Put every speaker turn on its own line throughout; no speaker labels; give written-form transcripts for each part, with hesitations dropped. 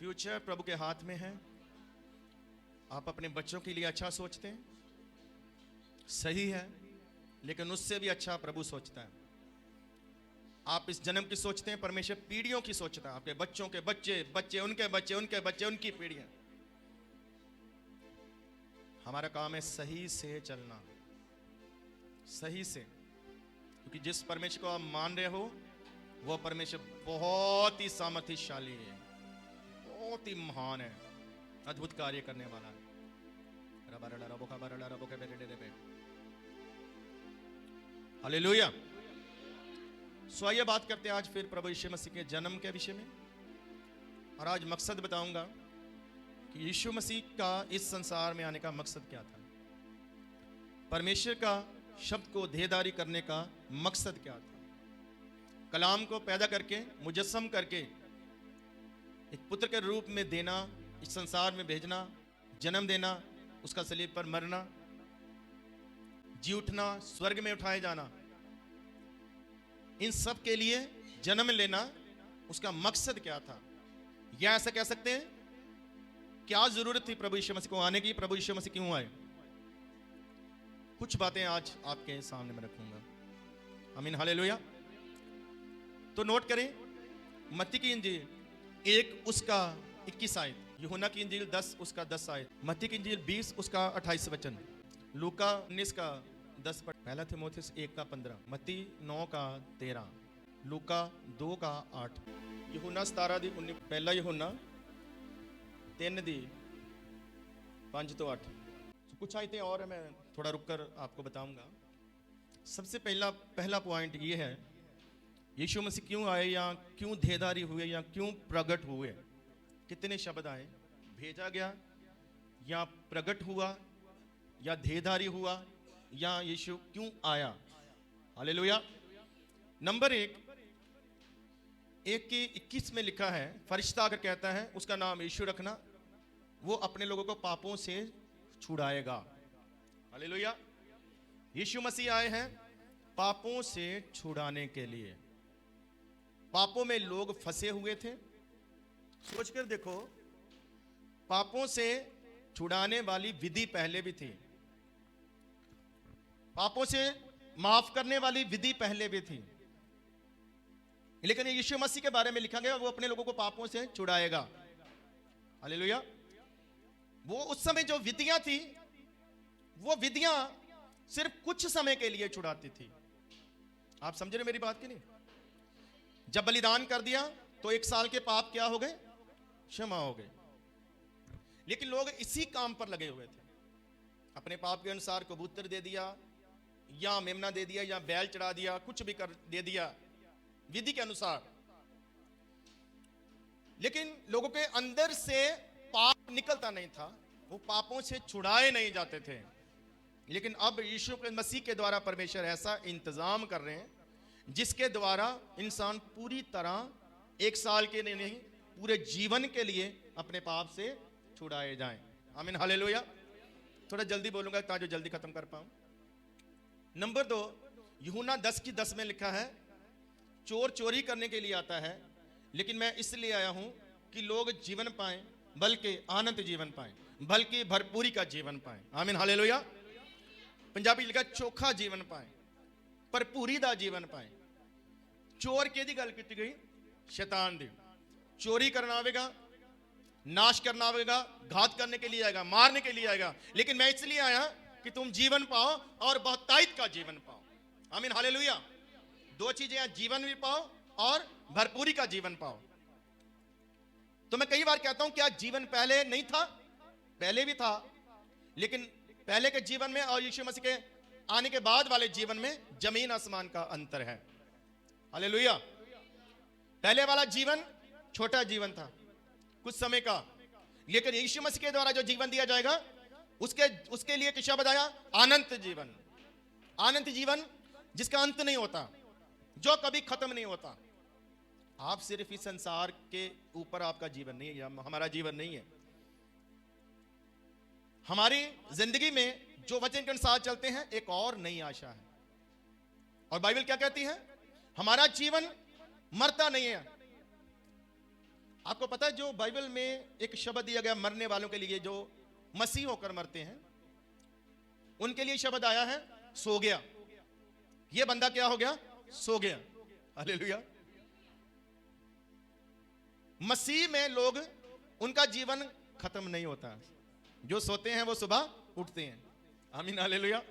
Future प्रभु के हाथ में है। आप अपने बच्चों के लिए अच्छा सोचते हैं, सही है, लेकिन उससे भी अच्छा प्रभु सोचता है। आप इस जन्म की सोचते हैं, परमेश्वर पीढ़ियों की सोचता है। आपके बच्चों के बच्चे, बच्चे उनके बच्चे, उनके बच्चे, उनकी पीढ़ियां। हमारा काम है सही से चलना, सही से, क्योंकि जिस परमेश्वर को आप मान रहे हो वो परमेश्वर बहुत ही सामर्थ्यशाली है, बहुत ही महान है, अद्भुत कार्य करने वाला है। हालेलुया। सो आइए बात करते हैं आज फिर प्रभु यीशु मसीह के जन्म के विषय में। और आज मकसद बताऊंगा कि यीशु मसीह का इस संसार में आने का मकसद क्या था, परमेश्वर का शब्द को देहधारी करने का मकसद क्या था, कलाम को पैदा करके मुजस्सम करके एक पुत्र के रूप में देना, इस संसार में भेजना, जन्म देना, उसका सलीब पर मरना, जी उठना, स्वर्ग में उठाए जाना, इन सब के लिए जन्म लेना, उसका मकसद क्या था। या ऐसा कह सकते हैं, क्या जरूरत थी प्रभु यीशु मसीह को आने की, प्रभु यीशु मसीह क्यों आए। कुछ बातें आज आपके सामने में रखूंगा। आमीन, हालेलुया। तो नोट करें, मत्ती की इंजील 1 उसका 21 आयत, यूहन्ना की इंजील 10 उसका 10 आयत, मत्ती की इंजील 20 उसका 28 वचन, लूका 19 का 10, पहला थिमोथेयुस 1 का 15, मत्ती 9 का 13, लूका 2 का 8, यूहन्ना 17 दी 19, पहला यूहन्ना 3 दी 5 तो 8। कुछ आयतें और है, मैं थोड़ा रुककर आपको बताऊंगा। सबसे पहला पॉइंट ये है, यीशु मसीह क्यों आए, या क्यों देहधारी हुए, या क्यों प्रकट हुए। कितने शब्द आए, भेजा गया, या प्रकट हुआ, या देहधारी हुआ, या यीशु क्यों आया। हालेलुया। नंबर 1 के 21 में लिखा है, फरिश्ता अगर कहता है उसका नाम यीशु रखना, वो अपने लोगों को पापों से छुड़ाएगा। हालेलुया। यीशु मसीह आए हैं पापों से छुड़ाने के लिए। पापों में लोग फंसे हुए थे। सोचकर देखो, पापों से छुड़ाने वाली विधि पहले भी थी, पापों से माफ करने वाली विधि पहले भी थी, लेकिन यीशु मसीह के बारे में लिखा गया वो अपने लोगों को पापों से छुड़ाएगा। हालेलुया। वो उस समय जो विधियां थी, वो विधियां सिर्फ कुछ समय के लिए छुड़ाती थी। आप समझ रहे मेरी बात की नहीं। जब बलिदान कर दिया तो 1 साल के पाप क्या हो गए, क्षमा हो गए। लेकिन लोग इसी काम पर लगे हुए थे, अपने पाप के अनुसार कबूतर दे दिया, या मेमना दे दिया, या बैल चढ़ा दिया, कुछ भी कर दे दिया विधि के अनुसार। लेकिन लोगों के अंदर से पाप निकलता नहीं था, वो पापों से छुड़ाए नहीं जाते थे। लेकिन अब यीशु मसीह के द्वारा परमेश्वर ऐसा इंतजाम कर रहे हैं जिसके द्वारा इंसान पूरी तरह 1 साल के लिए नहीं, पूरे जीवन के लिए अपने पाप से छुड़ाए जाएं। आमीन, हालेलुया। थोड़ा जल्दी बोलूंगा ताकि जल्दी खत्म कर पाऊं। नंबर 2, यूहन्ना 10 की 10 में लिखा है, चोर चोरी करने के लिए आता है, लेकिन मैं इसलिए आया हूं कि लोग जीवन पाएं, बल्कि अनंत जीवन पाएं, बल्कि भरपूरी का जीवन पाएं। आमीन, हालेलुया। पंजाबी लिखा चोखा जीवन पाएं, भरपूरी का जीवन पाएं। चोर केदी गल की गई, शैतान दी। चोरी करना आवेगा, नाश करना आवेगा, घात करने के लिए आएगा, मारने के लिए आएगा, लेकिन मैं इसलिए आया कि तुम जीवन पाओ और बहुतायत का जीवन पाओ। आमीन, हालेलुया। 2 चीजें हैं, जीवन भी पाओ और भरपूरी का जीवन पाओ। तो मैं कई बार कहता हूं, क्या जीवन पहले नहीं था? पहले भी था, लेकिन पहले के जीवन में और यीशु मसीह के आने के बाद वाले जीवन में जमीन आसमान का अंतर है। हालेलुया। पहले वाला जीवन छोटा जीवन था, कुछ समय का, लेकिन यीशु मसीह के द्वारा जो जीवन दिया जाएगा उसके लिए किशा बताया, अनंत जीवन। अनंत जीवन जिसका अंत नहीं होता, जो कभी खत्म नहीं होता। आप सिर्फ इस संसार के ऊपर आपका जीवन नहीं है, हमारा जीवन नहीं है। हमारी जिंदगी में जो वचन के अनुसार चलते हैं, एक और नई आशा है। और बाइबल क्या कहती है, हमारा जीवन मरता नहीं है, आपको पता है जो बाइबल में एक शब्द दिया गया मरने वालों के लिए, जो मसीह होकर मरते हैं, उनके लिए शब्द आया है सो गया। ये बंदा क्या हो गया? सो गया। हालेलुया। मसीह में लोग, उनका जीवन खत्म नहीं होता। जो सोते हैं वो सुबह उठते हैं। आमीन हालेलुया।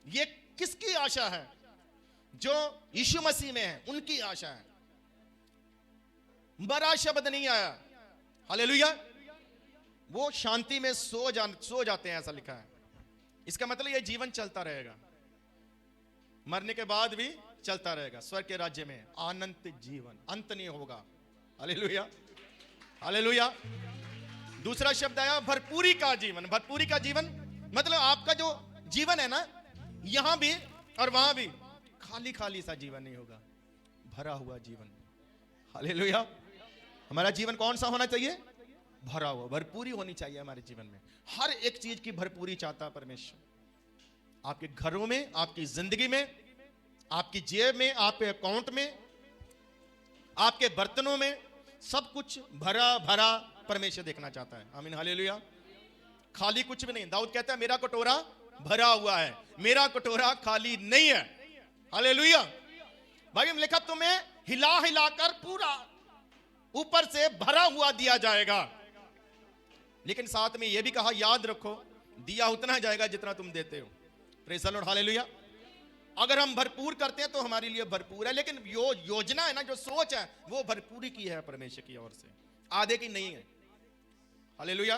ये किसकी आशा है? जो यीशु मसीह में है उनकी आशा है। मरा शब्द नहीं आया। हालेलुया। वो शांति में सो जाते हैं, ऐसा लिखा है। इसका मतलब ये जीवन चलता रहेगा, मरने के बाद भी चलता रहेगा। स्वर्ग के राज्य में अनंत जीवन, अंत नहीं होगा। Hallelujah hallelujah. दूसरा शब्द आया भरपूरी का जीवन। भरपूरी का जीवन मतलब आपका जो जीवन है ना, यहां भी और वहां भी खाली खाली सा जीवन नहीं होगा, भरा हुआ जीवन। हालेलुया। हमारा जीवन कौन सा होना चाहिए? भरा हुआ, भरपूरी होनी चाहिए हमारे जीवन में। हर एक चीज की भरपूरी चाहता है परमेश्वर। आपके घरों में, आपकी जिंदगी में, आपकी जेब में, आपके अकाउंट में, आपके बर्तनों में, सब कुछ भरा भरा परमेश्वर देखना चाहता है। आमीन हालेलुया। खाली कुछ भी नहीं। दाऊद कहता है मेरा कटोरा भरा हुआ है, मेरा कटोरा खाली नहीं है। हालेलुया। भाई लिखा तुम्हें हिला हिलाकर पूरा ऊपर से भरा हुआ दिया जाएगा। लेकिन साथ में यह भी कहा याद रखो दिया उतना जाएगा जितना तुम देते हो। Praise the Lord. हालेलुया। अगर हम भरपूर करते हैं तो हमारे लिए भरपूर है, लेकिन योजना है ना, जो सोच है वो भरपूरी की है परमेश्वर की ओर से, आधे की नहीं है। हालेलुया।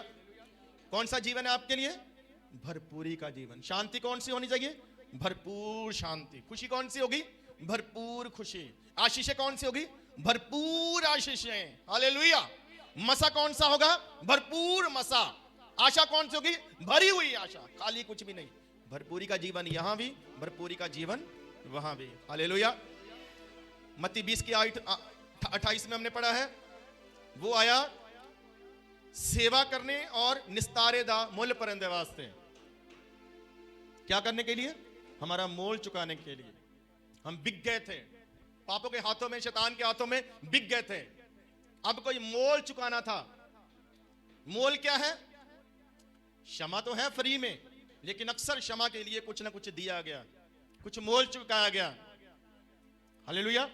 कौन सा जीवन है आपके लिए? भरपूरी का जीवन। शांति कौन सी होनी चाहिए? भरपूर शांति। खुशी कौन सी होगी? भरपूर खुशी। आशीषें कौन सी होगी? भरपूर आशीषें। हालेलुया। मसा कौन सा होगा? भरपूर मसा। आशा कौन सी होगी? भरी हुई आशा, खाली कुछ भी नहीं। भरपूरी का जीवन यहां भी, भरपूरी का जीवन वहां भी। हालेलुया। मत्ती 20 की 28 में हमने पढ़ा है, वो आया सेवा करने और निस्तारे दा मोल परंदे वास्ते। क्या करने के लिए? हमारा मोल चुकाने के लिए। हम बिक गए थे, पापों के हाथों में, शैतान के हाथों में बिक गए थे। अब कोई मोल चुकाना था। मोल क्या है? क्षमा तो है फ्री में, लेकिन अक्सर क्षमा के लिए कुछ ना कुछ दिया गया, कुछ मोल चुकाया गया। हालेलुया।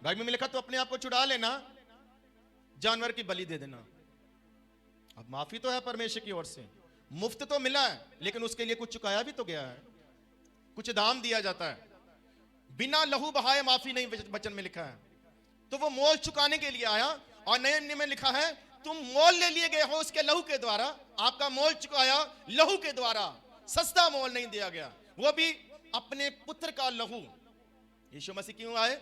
बाइबल में लिखा तो अपने आप को छुड़ा लेना, जानवर की बलि दे देना। अब माफी तो है परमेश्वर की ओर से, मुफ्त तो मिला है, लेकिन उसके लिए कुछ चुकाया भी तो गया है, कुछ दाम दिया जाता है। बिना लहू बहाए माफी नहीं, वचन में लिखा है। तो वो मोल चुकाने के लिए आया, और नए नियम में लिखा है तुम मोल ले लिए गए हो उसके लहू के द्वारा। आपका मोल चुकाया लहू के द्वारा, सस्ता मोल नहीं दिया गया, वो भी अपने पुत्र का लहू। यीशु मसीह क्यों आए?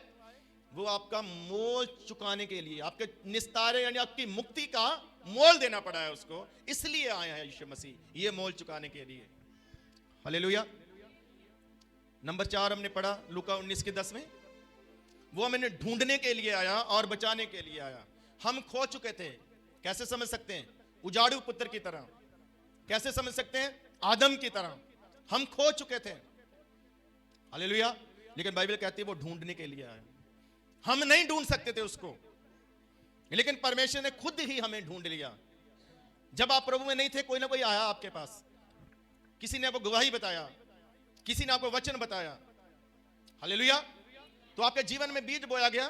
वो आपका मोल चुकाने के लिए, आपके निस्तारे यानी आपकी मुक्ति का मोल देना पड़ा है उसको, इसलिए आया है यीशु मसीह, ये मोल चुकाने के लिए। हालेलुया। नंबर 4 हमने पढ़ा लूका 19 के 10 में, वो हमें ढूंढने के लिए आया और बचाने के लिए आया। हम खो चुके थे। कैसे समझ सकते हैं? उजाड़ू पुत्र की तरह। कैसे समझ सकते हैं? आदम की तरह हम खो चुके थे। हालेलुया। लेकिन बाइबल कहती है वो ढूंढने के लिए आया। हम नहीं ढूंढ सकते थे उसको, लेकिन परमेश्वर ने खुद ही हमें ढूंढ लिया। जब आप प्रभु में नहीं थे, कोई ना कोई आया आपके पास, किसी ने आपको गवाही बताया, किसी ने आपको वचन बताया। हालेलुया। तो आपके जीवन में बीज बोया गया।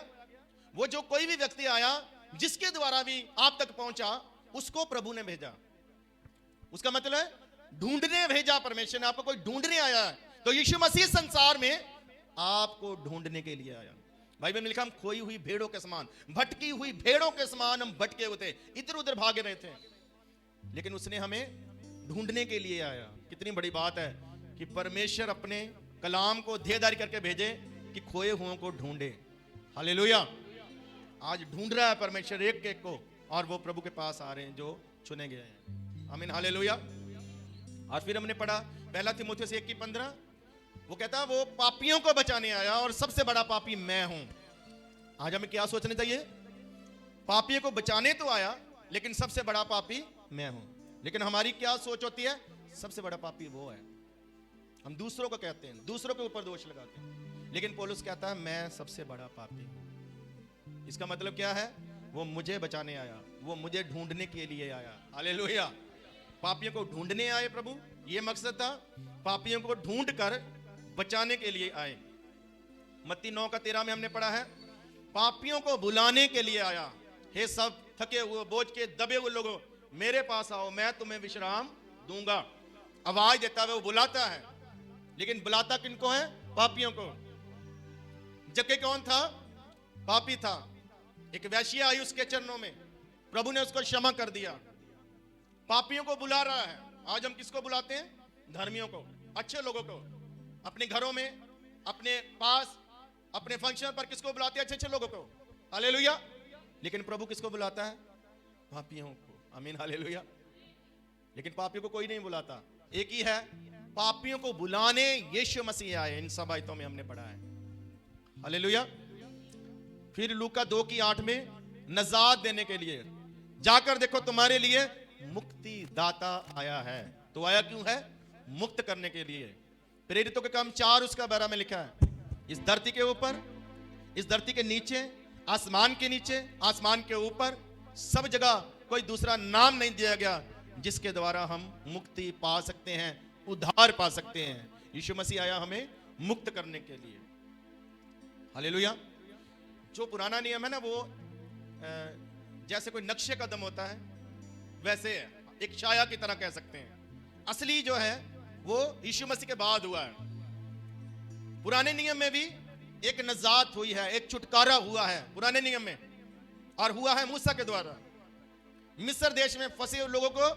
वो जो कोई भी व्यक्ति आया, जिसके द्वारा भी आप तक पहुंचा, उसको प्रभु ने भेजा। उसका मतलब है ढूंढने भेजा परमेश्वर ने। आपको कोई ढूंढने आया है, तो यीशु मसीह संसार में आपको ढूंढने के लिए आया। बाइबल में लिखा हम खोई हुई भेड़ों के समान, भटकी हुई भेड़ों के समान हम भटके हुए थे, इधर उधर भागे रहे थे, लेकिन उसने हमें ढूंढने के लिए आया। कितनी बड़ी बात है कि परमेश्वर अपने कलाम को देहधारी करके भेजे कि खोए हुओं को ढूंढे। हालेलुया। आज ढूंढ रहा है परमेश्वर एक एक को, और वो प्रभु के पास आ रहे हैं जो चुने गए हैं। आमीन हालेलुया। और फिर हमने पढ़ा 1 तीमुथियुस 1:15, वो कहता है वो पापियों को बचाने आया, और सबसे बड़ा पापी मैं हूं। आज हमें क्या सोचना चाहिए? पापियों को बचाने तो आया, लेकिन सबसे बड़ा पापी मैं हूं। लेकिन हमारी क्या सोच होती है? सबसे बड़ा पापी वो है। हम दूसरों को कहते हैं, दूसरों के ऊपर दोष लगाते हैं, लेकिन पौलुस कहता है मैं सबसे बड़ा पापी हूं। इसका मतलब क्या है? वो मुझे बचाने आया, वो मुझे ढूंढने के लिए आया। हालेलुया। पापियों को ढूंढने आए प्रभु, ये मकसद था। पापियों को ढूंढ कर बचाने के लिए आए। मत्ती 9:13 में हमने पढ़ा है, पापियों को बुलाने के लिए आया। हे सब थके हुए बोझ के दबे हुए लोगों, मेरे पास आओ, मैं तुम्हें विश्राम दूंगा। आवाज देता है, वो बुलाता है, लेकिन बुलाता किनको है? पापियों को। जक्के कौन था? पापी था। एक वैश्या आई उसके चरणों में, प्रभु ने उसको क्षमा कर दिया। पापियों को बुला रहा है। आज हम किसको बुलाते हैं? धर्मियों को, अच्छे लोगों को। अपने घरों में, अपने पास, अपने फंक्शन पर किसको बुलाते हैं? अच्छे अच्छे लोगों को। हालेलुया। लेकिन प्रभु किसको बुलाता है? पापियों को। आमीन, हालेलुया। लेकिन पापियों को कोई नहीं बुलाता। एक ही है, पापियों को बुलाने यीशु मसीह आए। इन सब आयतों में हमने पढ़ा है। हालेलुया। फिर लूका 2:8 में नजात देने के लिए, जाकर देखो तुम्हारे लिए मुक्ति दाता आया है। तो आया क्यों है? मुक्त करने के लिए। प्रेरितों के काम 4 उसका 12 में लिखा है, इस धरती के ऊपर, इस धरती के नीचे, आसमान के नीचे, आसमान के ऊपर, सब जगह कोई दूसरा नाम नहीं दिया गया जिसके द्वारा हम मुक्ति पा सकते हैं, उद्धार पा सकते हैं। यीशु मसीह आया हमें मुक्त करने के लिए। हालेलुया। जो पुराना नियम है ना, वो जैसे कोई नक्शे कदम होता है वैसे है, एक छाया की तरह कह सकते हैं। असली जो है वो यीशु मसीह के बाद हुआ है। पुराने नियम में भी एक नजात हुई है, एक छुटकारा हुआ है पुराने नियम में, और हुआ है मूसा के द्वारा। मिस्र देश में फंसे हुए लोगों को,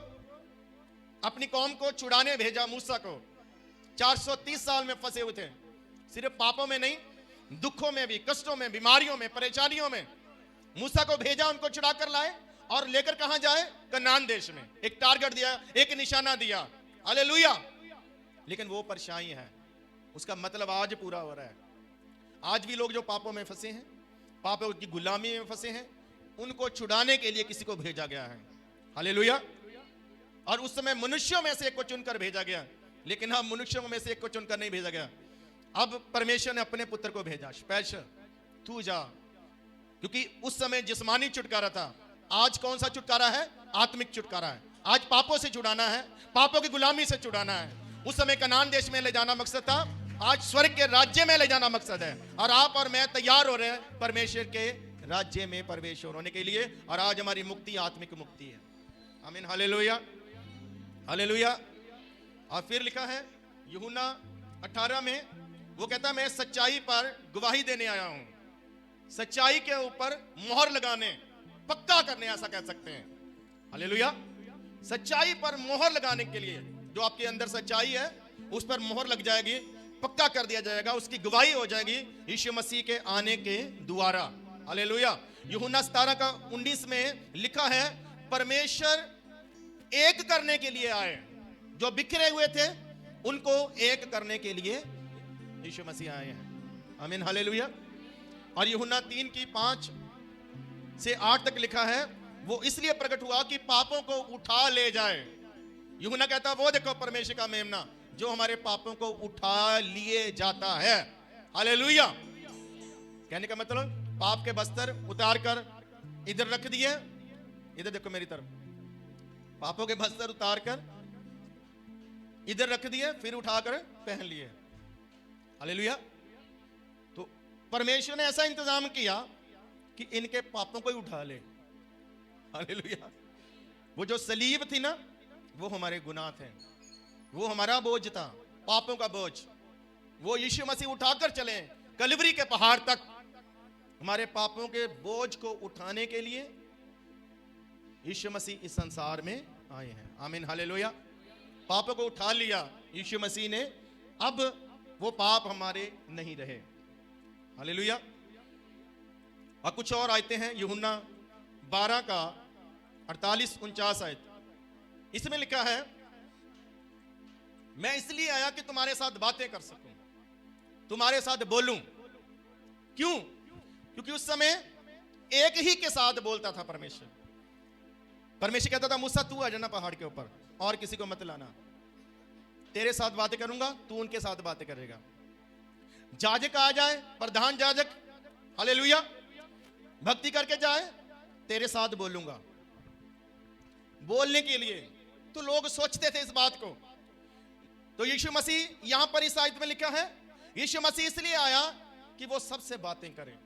अपनी कौम को छुड़ाने भेजा मूसा को। 430 साल में फंसे हुए थे, सिर्फ पापों में नहीं, दुखों में भी, कष्टों में, बीमारियों में, परेशानियों में। मूसा को भेजा, उनको छुड़ा कर लाए और लेकर कहां जाए? कनान देश में। एक टारगेट दिया, एक निशाना दिया। हालेलुया। लेकिन वो परछाई है, उसका मतलब आज पूरा हो रहा है। आज भी लोग जो पापों में फंसे हैं, पापों की गुलामी में फंसे हैं, उनको छुड़ाने के लिए किसी को भेजा गया है। हालेलुया। और उस समय मनुष्यों में से एक को चुनकर भेजा गया, लेकिन अब मनुष्यों में से एक को चुनकर नहीं भेजा गया। अब परमेश्वर ने अपने पुत्र को भेजा स्पेशल, तू जा। क्योंकि उस समय जिस्मानी छुटकारा था, आज कौन सा छुटकारा है? आत्मिक छुटकारा है। आज पापों से छुड़ाना है, पापों की गुलामी से छुड़ाना है। उस समय कनान देश में ले जाना मकसद था, आज स्वर्ग के राज्य में ले जाना मकसद है। और आप और मैं तैयार हो रहे हैं परमेश्वर के राज्य में प्रवेश होने के लिए। और आज हमारी मुक्ति आत्मिक मुक्ति है। आमीन, हालेलुया, हालेलुया। और फिर लिखा है यूहन्ना 18 में, वो कहता मैं सच्चाई पर गवाही देने आया हूं, सच्चाई के ऊपर मोहर लगाने, पक्का करने, ऐसा कह सकते हैं। हालेलुया। सच्चाई पर मोहर लगाने के लिए, जो आपके अंदर सच्चाई है उस पर मोहर लग जाएगी, पक्का कर दिया जाएगा, उसकी गवाही हो जाएगी यीशु मसीह के आने के द्वारा। हालेलुया। यूहन्ना 17:19 में लिखा है, परमेश्वर एक करने के लिए आए, जो बिखरे हुए थे उनको एक करने के लिए यीशु मसीह आए हैं। आमीन, हालेलुया। और यूहन्ना 3:5 से 8 तक लिखा है, वो इसलिए प्रकट हुआ कि पापों को उठा ले जाए। यूहन्ना कहता वो देखो परमेश्वर का मेमना जो हमारे पापों को उठा लिए जाता है। हालेलुया। कहने का मतलब पाप के बस्तर उतार कर इधर रख दिए, इधर देखो मेरी तरफ, पापों के बस्तर उतार कर इधर रख दिए, फिर उठाकर पहन लिए। हालेलुया। तो परमेश्वर ने ऐसा इंतजाम किया कि इनके पापों को ही उठा ले। हालेलुया। वो जो सलीब थी ना, वो हमारे गुनाह थे, वो हमारा बोझ था, पापों का बोझ, वो यीशु मसीह उठाकर चले कलवरी के पहाड़ तक। हमारे पापों के बोझ को उठाने के लिए यीशु मसीह इस संसार में आए हैं। आमीन, हालेलुया। पापों को उठा लिया यीशु मसीह ने, अब वो पाप हमारे नहीं रहे। हालेलुया। और कुछ और आयतें हैं, यूहन्ना 12:48-49 आयत, इसमें लिखा है, मैं इसलिए आया कि तुम्हारे साथ बातें कर सकूं, तुम्हारे साथ बोलूं। क्यों? क्योंकि उस समय एक ही के साथ बोलता था परमेश्वर। परमेश्वर कहता था मूसा तू आ जाना पहाड़ के ऊपर और किसी को मत लाना, तेरे साथ बातें करूंगा, तू उनके साथ बातें करेगा। जाजक आ जाए, प्रधान जाजक, हालेलुया, भक्ति करके जाए, तेरे साथ बोलूंगा। बोलने के लिए तो लोग सोचते थे इस बात को। तो यीशु मसीह यहां पर इस आयत में लिखा है, यीशु मसीह इसलिए आया कि वो सबसे बातें करें।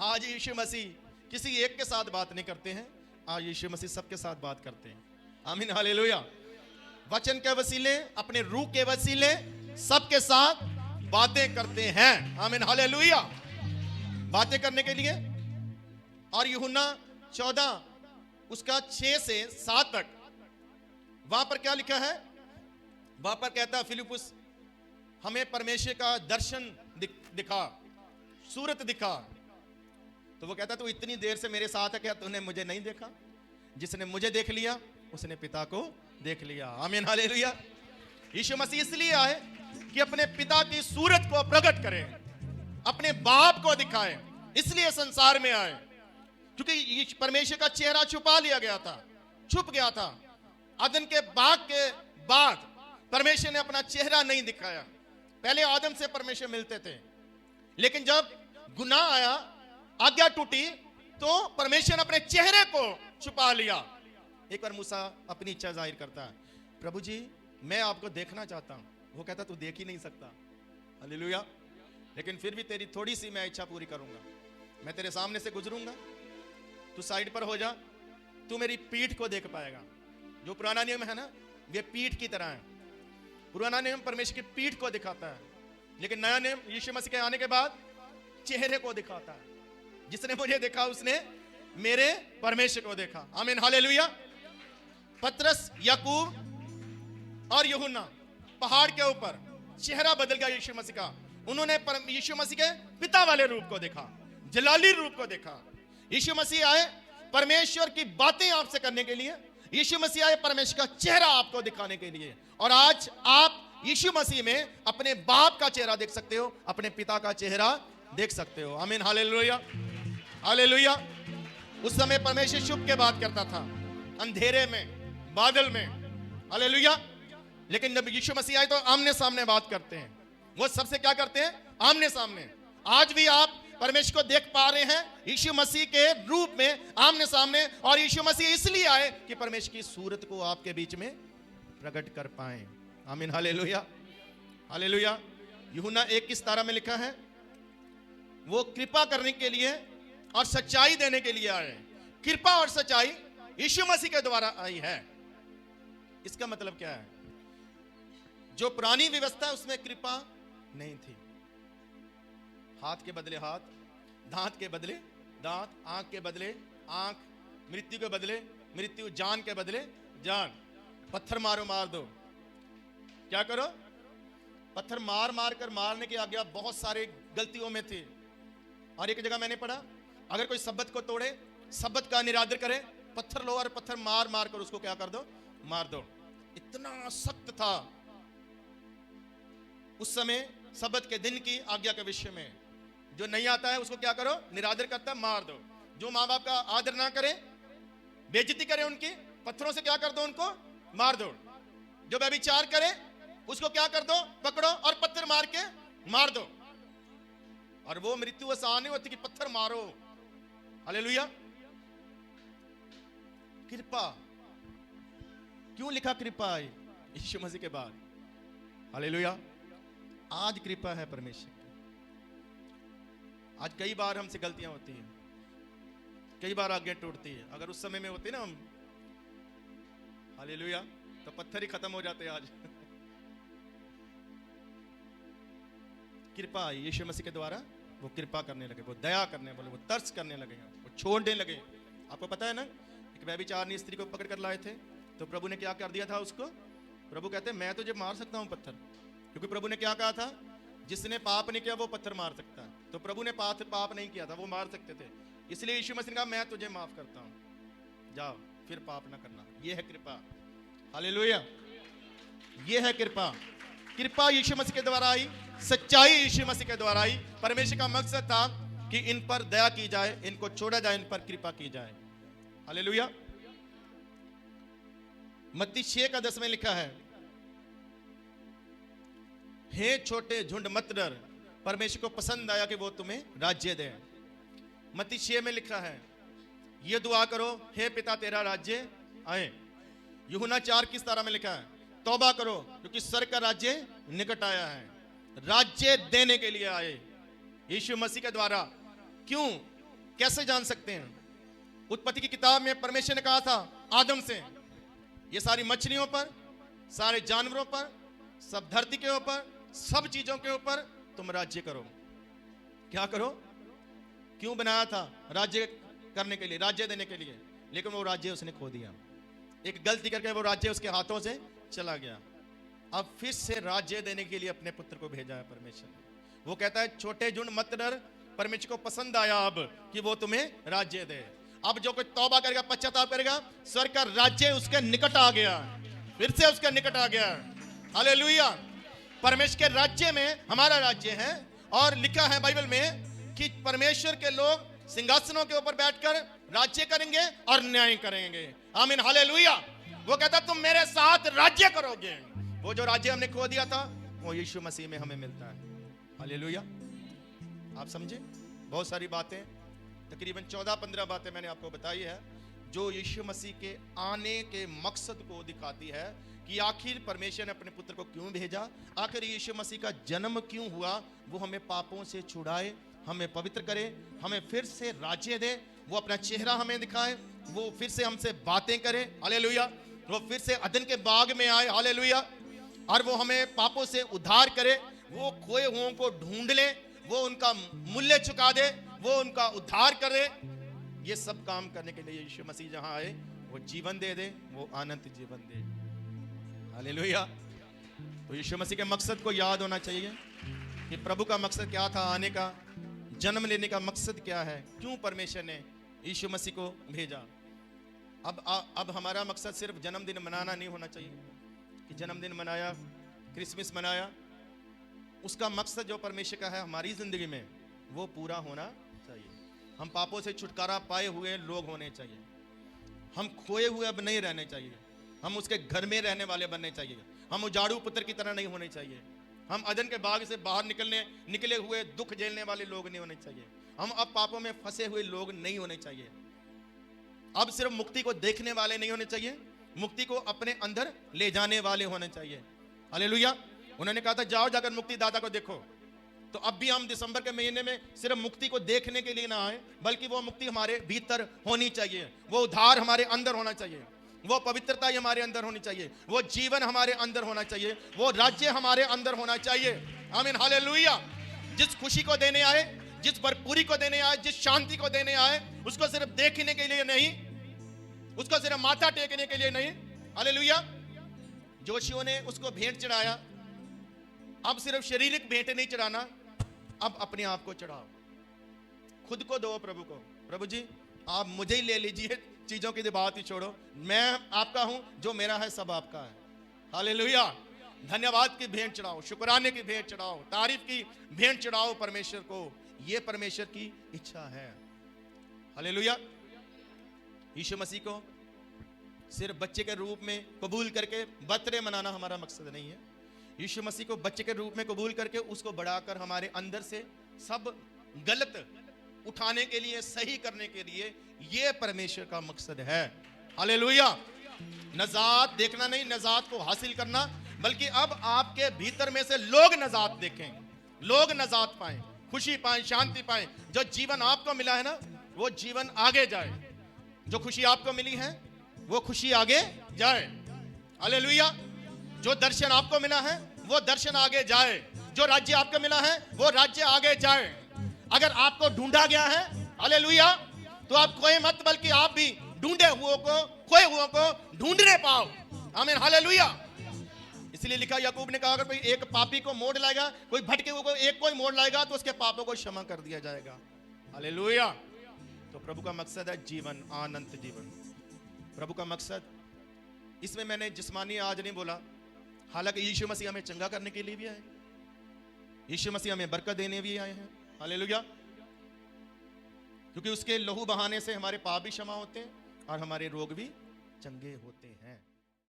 आज यीशु मसीह किसी एक के साथ बात नहीं करते हैं, आज यीशु मसीह सबके साथ बात करते हैं। आमीन, हालेलुया। वचन के वसीले, अपने रूह के वसीले सबके साथ बातें करते हैं। आमीन, हालेलुया। बातें करने के लिए। और यूहन्ना 14 उसका 6 से 7 तक वहां पर क्या लिखा है? वहां पर कहता है, फिलिपुस हमें परमेश्वर का दर्शन दिखा, सूरत दिखा। तो वो कहता, तू इतनी देर से मेरे साथ है, क्या तूने मुझे नहीं देखा? जिसने मुझे देख लिया उसने पिता को देख लिया। आमीन, हालेलुया। यीशु मसीह इसलिए आए कि अपने पिता की सूरत को प्रकट करें, अपने बाप को दिखाएं। इसलिए संसार में आए, क्योंकि परमेश्वर का चेहरा छुपा लिया गया था, छुप गया था। आदम के बाग के बाद परमेश्वर ने अपना चेहरा नहीं दिखाया। पहले आदम से परमेश्वर मिलते थे, लेकिन जब गुनाह आया, आज्ञा टूटी, तो परमेश्वर ने अपने चेहरे को छुपा लिया। एक बार मूसा अपनी इच्छा जाहिर करता है, प्रभु जी मैं आपको देखना चाहता हूं। वो कहता, तू देख ही नहीं सकता। हालेलुया। लेकिन फिर भी तेरी थोड़ी सी मैं इच्छा पूरी करूंगा। मैं तेरे सामने से गुजरूंगा, तू साइड पर हो जा, तू मेरी पीठ को देख पाएगा। जो पुराना नियम है ना, वे पीठ की तरह है। पुराना नियम परमेश्वर की पीठ को दिखाता है, लेकिन नया नियम यीशु मसीह के आने के बाद चेहरे को दिखाता है। जिसने मुझे देखा उसने मेरे परमेश्वर को देखा। आमीन, हालेलुया। पतरस, याकूब और यूहन्ना पहाड़ के ऊपर चेहरा बदल गया यीशु मसीह का। उन्होंने यीशु मसीह के पिता वाले रूप को देखा, जलाली रूप को देखा। यीशु मसीह आए परमेश्वर की बातें आपसे करने के लिए। यीशु मसीह आए परमेश्वर का चेहरा आपको दिखाने के लिए। और आज आप यीशु मसीह में अपने बाप का चेहरा देख सकते हो, अपने पिता का चेहरा देख सकते हो। आमीन, हालेलुया, हालेलुया। उस समय परमेश्वर शुभ के बात करता था, अंधेरे में, बादल में। हालेलुया। लेकिन जब यीशु मसीह आए तो आमने सामने बात करते हैं। वो सबसे क्या करते हैं? आमने सामने। आज भी आप परमेश्वर को देख पा रहे हैं यीशु मसीह के रूप में, आमने सामने। और यीशु मसीह इसलिए आए कि परमेश्वर की सूरत को आपके बीच में प्रकट कर पाए। आमीन, हालेलुया, हालेलुया। यूहन्ना 1:17 में लिखा है, वो कृपा करने के लिए और सच्चाई देने के लिए आए। कृपा और सच्चाई यीशु मसीह के द्वारा आई है। इसका मतलब क्या है? जो पुरानी व्यवस्था है उसमें कृपा नहीं थी। हाथ के बदले हाथ, दांत के बदले दांत, आंख के बदले आंख, मृत्यु के बदले मृत्यु, जान के बदले जान। पत्थर मारो, मार दो। क्या करो? पत्थर मार मार कर मारने की आज्ञा बहुत सारे गलतियों में थी। और एक जगह मैंने पढ़ा, अगर कोई सब्बत को तोड़े, सब्बत का निरादर करे, पत्थर लो और पत्थर मार मार कर उसको क्या कर दो? मार दो। इतना सख्त था उस समय सब्बत के दिन की आज्ञा के विषय में। जो नहीं आता है उसको क्या करो? निरादर करता है, मार दो। जो माँ बाप का आदर ना करे, बेइज्जती करे उनकी, पत्थरों से क्या कर दो? उनको मार दो। जो व्यभिचार करे उसको क्या कर दो? पकड़ो और पत्थर मार के मार दो। और वो मृत्यु आसान नहीं होती कि पत्थर मारो। हालेलुया। कृपा क्यों लिखा? कृपा आई यीशु मसीह के बाद। हालेलुया। आज कृपा है परमेश्वर। आज कई बार हमसे गलतियां होती हैं, कई बार आज्ञा टूटती है। अगर उस समय में होती ना हम, हालेलुया, तो पत्थर ही खत्म हो जाते आज। कृपा आई यीशु मसीह के द्वारा। वो कृपा करने लगे, वो दया करने वाले, वो तरस करने लगे, वो छोड़ने लगे। आपको पता है ना, एक व्यभिचारिणी स्त्री को पकड़ कर लाए थे, तो प्रभु ने क्या कर दिया था उसको? प्रभु कहते मैं तुझे मार सकता हूं पत्थर, क्योंकि प्रभु ने क्या कहा था? जिसने पाप नहीं किया वो पत्थर मार सकता है। तो प्रभु ने पाप नहीं किया था, वो मार सकते थे। इसलिए यीशु मसीह ने कहा मैं तुझे माफ करता हूं, जाओ फिर पाप ना करना। ये है कृपा। हालेलुया। ये है कृपा। कृपा यीशु मसीह के द्वारा आई, सच्चाई यीशु मसीह के द्वारा आई। परमेश्वर का मकसद था कि इन पर दया की जाए, इनको छोड़ा जाए, इन पर कृपा की जाए। हालेलुया। मत्ती 6:10 में लिखा है, हे छोटे झुंड मत डर, परमेश्वर को पसंद आया कि वो तुम्हें राज्य दे। मत्ती 6 में लिखा है, ये दुआ करो, हे पिता तेरा राज्य आए। यूहन्ना 4:17 में लिखा है, तौबा करो क्योंकि स्वर्ग का राज्य निकट आया है। राज्य देने के लिए आए यीशु मसीह के द्वारा। क्यों, कैसे जान सकते हैं? उत्पत्ति की किताब में परमेश्वर ने कहा था आदम से, ये सारी मछलियों पर, सारे जानवरों पर, सब धरती के ऊपर, सब चीजों के ऊपर तुम राज्य करो। क्या करो? क्यों बनाया था? राज्य करने के लिए, राज्य देने के लिए। लेकिन वो राज्य उसने खो दिया। एक गलती करके वो राज्य उसके हाथों से चला गया। अब फिर से राज्य देने के लिए अपने पुत्र को भेजा है परमेश्वर ने। वो कहता है छोटे झुंड मत डर, परमेश्वर को पसंद आया अब कि वो तुम्हें राज्य दे। अब जो कोई तौबा करेगा, पश्चाताप करेगा, स्वर्ग का राज्य उसके निकट आ गया, फिर से उसके निकट आ गया। हालेलुया। परमेश्वर के राज्य में हमारा राज्य है। और लिखा है बाइबल में कि परमेश्वर के लोग सिंहासनों के ऊपर बैठकर राज्य करेंगे और न्याय करेंगे। आमीन, हालेलुया। वो कहता तुम मेरे साथ राज्य करोगे। वो जो राज्य हमने खो दिया था वो यीशु मसीह में हमें मिलता है। हालेलुया। आप समझे? बहुत सारी बातें, तकरीबन 14-15 बातें मैंने आपको बताई है जो यीशु मसीह के आने के मकसद को दिखाती है कि आखिर परमेश्वर ने अपने पुत्र को क्यों भेजा, आखिर यीशु मसीह का जन्म क्यों हुआ। वो हमें पापों से छुड़ाए, हमें पवित्र करे, हमें फिर से राज्य दे, वो अपना चेहरा हमें दिखाए, वो फिर से हमसे बातें करे। हालेलुया। वो फिर से अदन के बाग में आए। हालेलुया। और वो हमें पापों से उद्धार करे, वो खोए हुओं को ढूंढ ले, वो उनका मूल्य चुका दे, वो उनका उद्धार करे। ये सब काम करने के लिए यीशु मसीह जहां आए वो जीवन दे दे, वो अनंत जीवन दे। हालेलुया। तो यीशु मसीह के मकसद को याद होना चाहिए कि प्रभु का मकसद क्या था आने का, जन्म लेने का मकसद क्या है, क्यों परमेश्वर ने यीशु मसीह को भेजा। अब हमारा मकसद सिर्फ जन्मदिन मनाना नहीं होना चाहिए कि जन्मदिन मनाया, क्रिसमस मनाया। उसका मकसद जो परमेश्वर का है हमारी जिंदगी में वो पूरा होना चाहिए। हम पापों से छुटकारा पाए हुए लोग होने चाहिए। हम खोए हुए अब नहीं रहने चाहिए। हम उसके घर में रहने वाले बनने चाहिए। हम उजाड़ू पुत्र की तरह नहीं होने चाहिए। हम अदन के बाग से बाहर निकले हुए दुख झेलने वाले लोग नहीं होने चाहिए। हम अब पापों में फंसे हुए लोग नहीं होने चाहिए। अब सिर्फ मुक्ति को देखने वाले नहीं होने चाहिए, मुक्ति को अपने अंदर ले जाने वाले होने चाहिए। हालेलुया। उन्होंने कहा था जाओ जाकर मुक्ति दाता को देखो। तो अब भी हम दिसंबर के महीने में सिर्फ मुक्ति को देखने के लिए ना आए, बल्कि वो मुक्ति हमारे भीतर होनी चाहिए, वो उद्धार हमारे अंदर होना चाहिए, वो पवित्रता हमारे अंदर होनी चाहिए, वो जीवन हमारे अंदर होना चाहिए, वो राज्य हमारे अंदर होना चाहिए। आमीन, हालेलुया। जिस खुशी को देने आए, जिस भरपूरी को देने आए, जिस शांति को देने आए, उसको सिर्फ देखने के लिए नहीं, उसको सिर्फ माथा टेकने के लिए नहीं। हालेलुया। जोशियों ने उसको भेंट चढ़ाया। अब सिर्फ शारीरिक भेंट नहीं चढ़ाना, अब अपने आप को चढ़ाओ, खुद को दो प्रभु को। प्रभु जी आप मुझे ही ले लीजिए, चीजों की बात ही छोड़ो, मैं आपका हूं, जो मेरा है सब आपका है। हालेलुया। धन्यवाद की भेंट चढ़ाओ, शुक्राने की भेंट चढ़ाओ, तारीफ की भेंट चढ़ाओ परमेश्वर को। यह परमेश्वर की इच्छा है। हालेलुया। यीशु मसीह को सिर्फ बच्चे के रूप में कबूल करके बर्थडे मनाना हमारा मकसद नहीं है। यीशु मसीह को बच्चे के रूप में कबूल करके उसको बढ़ाकर हमारे अंदर से सब गलत उठाने के लिए, सही करने के लिए, यह परमेश्वर का मकसद है। हालेलुया। नजात देखना नहीं, नजात को हासिल करना, बल्कि अब आपके भीतर में से लोग नजात देखें, लोग नजात पाएं, खुशी पाएं, शांति पाएं। जो जीवन आपको मिला है ना, वो जीवन आगे जाए। जो खुशी आपको मिली है वो खुशी आगे जाए। हालेलुया। जो दर्शन आपको मिला है वो दर्शन आगे जाए। जो राज्य आपको मिला है वो राज्य आगे जाए। अगर आपको ढूंढा गया है, हालेलुया, तो आप खोए मत, बल्कि आप भी ढूंढे हुओं को, खोए हुओं को ढूंढने पाओ। आमीन, हालेलुया। इसलिए लिखा, याकूब ने कहा अगर कोई एक पापी को मोड़ लाएगा, कोई भटके हुए को एक कोई मोड़ लाएगा, तो उसके पापों को क्षमा कर दिया जाएगा। हालेलुया। तो प्रभु का मकसद है जीवन, अनंत जीवन। प्रभु का मकसद, इसमें मैंने जिस्मानी आज नहीं बोला, हालांकि यीशु मसीह हमें चंगा करने के लिए भी आए, यीशु मसीह हमें बरकत देने भी आए हैं। हालेलुया। क्योंकि उसके लहू बहाने से हमारे पाप भी क्षमा होते हैं और हमारे रोग भी चंगे होते हैं।